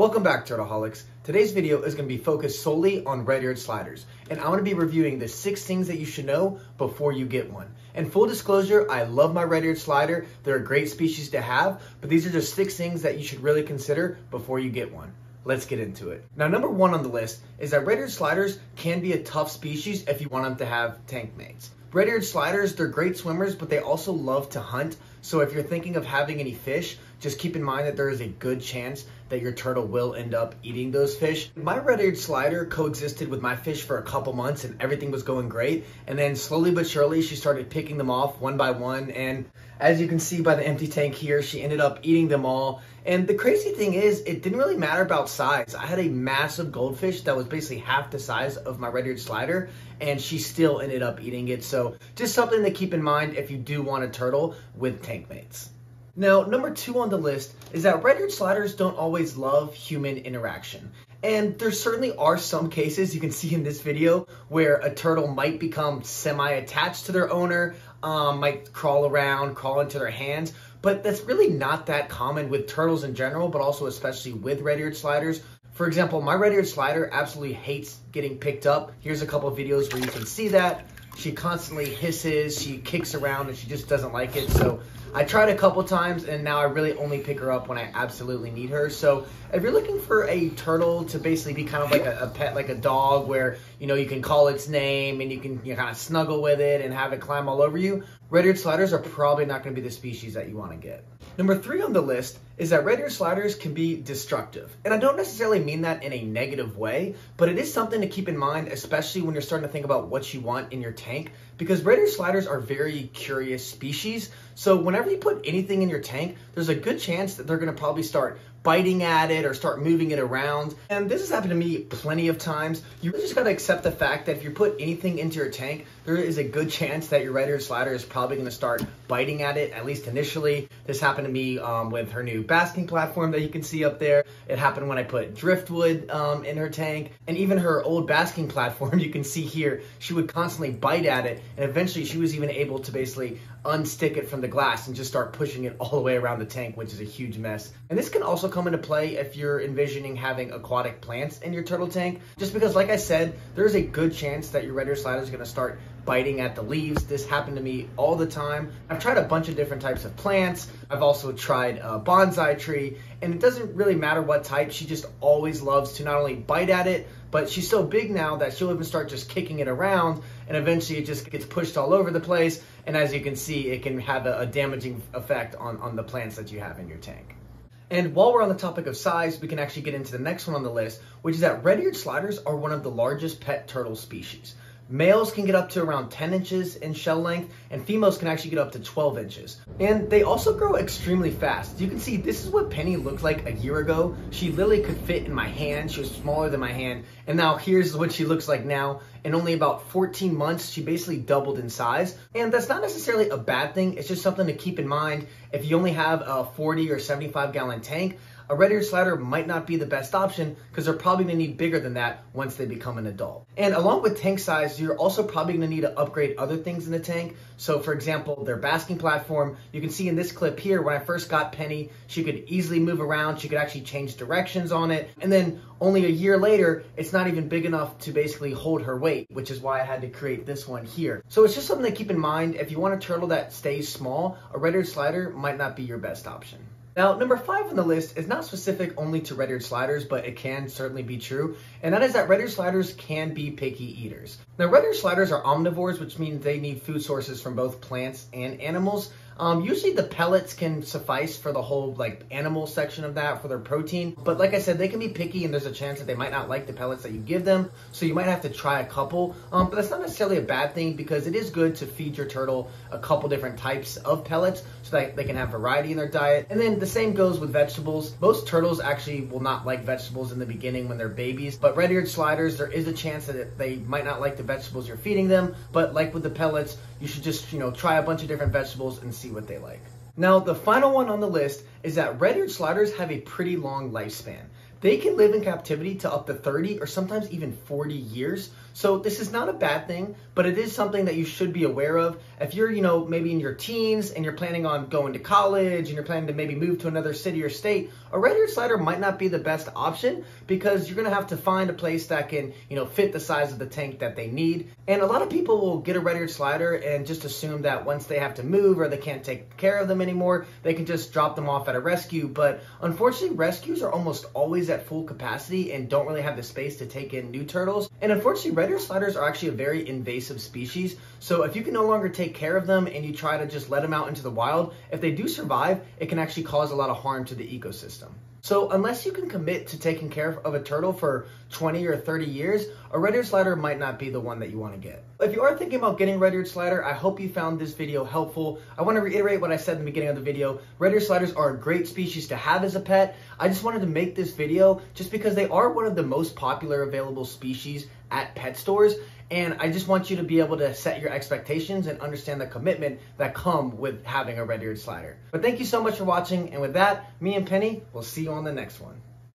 Welcome back, Turtleholics. Today's video is going to be focused solely on red-eared sliders, and I'm going to be reviewing the 6 things that you should know before you get one. And full disclosure, I love my red-eared slider. They're a great species to have, but these are just 6 things that you should really consider before you get one. Let's get into it. Now, number 1 on the list is that red-eared sliders can be a tough species if you want them to have tank mates. Red-eared sliders, they're great swimmers, but they also love to hunt. So if you're thinking of having any fish, just keep in mind that there is a good chance that your turtle will end up eating those fish. My red-eared slider coexisted with my fish for a couple months and everything was going great. And then slowly but surely, she started picking them off one by one. And as you can see by the empty tank here, she ended up eating them all. And the crazy thing is, it didn't really matter about size. I had a massive goldfish that was basically half the size of my red-eared slider, and she still ended up eating it. So just something to keep in mind if you do want a turtle with tank mates. Now, number 2 on the list is that red-eared sliders don't always love human interaction. And there certainly are some cases you can see in this video where a turtle might become semi-attached to their owner, might crawl around, crawl into their hands, but that's really not that common with turtles in general, but also especially with red-eared sliders. For example, my red-eared slider absolutely hates getting picked up. Here's a couple of videos where you can see that. She constantly hisses, she kicks around, and she just doesn't like it. So I tried a couple times, and now I really only pick her up when I absolutely need her. So if you're looking for a turtle to basically be kind of like a pet, like a dog, where you can call its name and you can kind of snuggle with it and have it climb all over you, red-eared sliders are probably not going to be the species that you want to get. Number 3 on the list is that red-eared sliders can be destructive. And I don't necessarily mean that in a negative way, but it is something to keep in mind, especially when you're starting to think about what you want in your tank, because red-eared sliders are very curious species. So whenever you put anything in your tank, there's a good chance that they're going to probably start biting at it or start moving it around. And this has happened to me plenty of times. You really just got to accept the fact that if you put anything into your tank, there is a good chance that your red-eared slider is probably going to start biting at it, at least initially. This happened to me with her new basking platform that you can see up there. It happened when I put driftwood in her tank, and even her old basking platform you can see here, she would constantly bite at it, and eventually she was even able to basically unstick it from the glass and just start pushing it all the way around the tank, which is a huge mess. And this can also come into play if you're envisioning having aquatic plants in your turtle tank, just because, like I said, there's a good chance that your red-eared slider is going to start biting at the leaves. This happened to me all the time. I've tried a bunch of different types of plants. I've also tried a bonsai tree, and it doesn't really matter what type. She just always loves to not only bite at it, but she's so big now that she'll even start just kicking it around, and eventually it just gets pushed all over the place. And as you can see, it can have a damaging effect on the plants that you have in your tank. And while we're on the topic of size, we can actually get into the next one on the list, which is that red-eared sliders are one of the largest pet turtle species. Males can get up to around 10 inches in shell length, and females can actually get up to 12 inches. And they also grow extremely fast. You can see this is what Penny looked like a year ago. She literally could fit in my hand. She was smaller than my hand. And now here's what she looks like now. In only about 14 months, she basically doubled in size. And that's not necessarily a bad thing. It's just something to keep in mind. If you only have a 40 or 75 gallon tank, a red-eared slider might not be the best option because they're probably going to need bigger than that once they become an adult. And along with tank size, you're also probably going to need to upgrade other things in the tank. So for example, their basking platform, you can see in this clip here, when I first got Penny, she could easily move around. She could actually change directions on it. And then only a year later, it's not even big enough to basically hold her weight, which is why I had to create this one here. So it's just something to keep in mind. If you want a turtle that stays small, a red-eared slider might not be your best option. Now, number 5 on the list is not specific only to red-eared sliders, but it can certainly be true, and that is that red-eared sliders can be picky eaters. Now, red-eared sliders are omnivores, which means they need food sources from both plants and animals. Usually the pellets can suffice for the whole animal section of that for their protein. But like I said, they can be picky and there's a chance that they might not like the pellets that you give them. So you might have to try a couple. But that's not necessarily a bad thing because it is good to feed your turtle a couple different types of pellets so that they can have variety in their diet. And then the same goes with vegetables. Most turtles actually will not like vegetables in the beginning when they're babies. But red-eared sliders, there is a chance that they might not like the vegetables you're feeding them. But like with the pellets, you should just, try a bunch of different vegetables and see what they like. Now, the final one on the list is that red-eared sliders have a pretty long lifespan. they can live in captivity to up to 30 or sometimes even 40 years. So this is not a bad thing, but it is something that you should be aware of. If you're, maybe in your teens and you're planning on going to college and you're planning to maybe move to another city or state, a red-eared slider might not be the best option because you're gonna have to find a place that can, fit the size of the tank that they need. And a lot of people will get a red-eared slider and just assume that once they have to move or they can't take care of them anymore, they can just drop them off at a rescue. But unfortunately, rescues are almost always at full capacity and don't really have the space to take in new turtles. And unfortunately, red-eared sliders are actually a very invasive species. So if you can no longer take care of them and you try to just let them out into the wild, if they do survive, it can actually cause a lot of harm to the ecosystem. So unless you can commit to taking care of a turtle for 20 or 30 years, a red-eared slider might not be the one that you want to get. If you are thinking about getting a red-eared slider, I hope you found this video helpful. I want to reiterate what I said in the beginning of the video. Red-eared sliders are a great species to have as a pet. I just wanted to make this video just because they are one of the most popular available species at pet stores. And I just want you to be able to set your expectations and understand the commitment that come with having a red-eared slider. But thank you so much for watching. And with that, me and Penny will see you on the next one.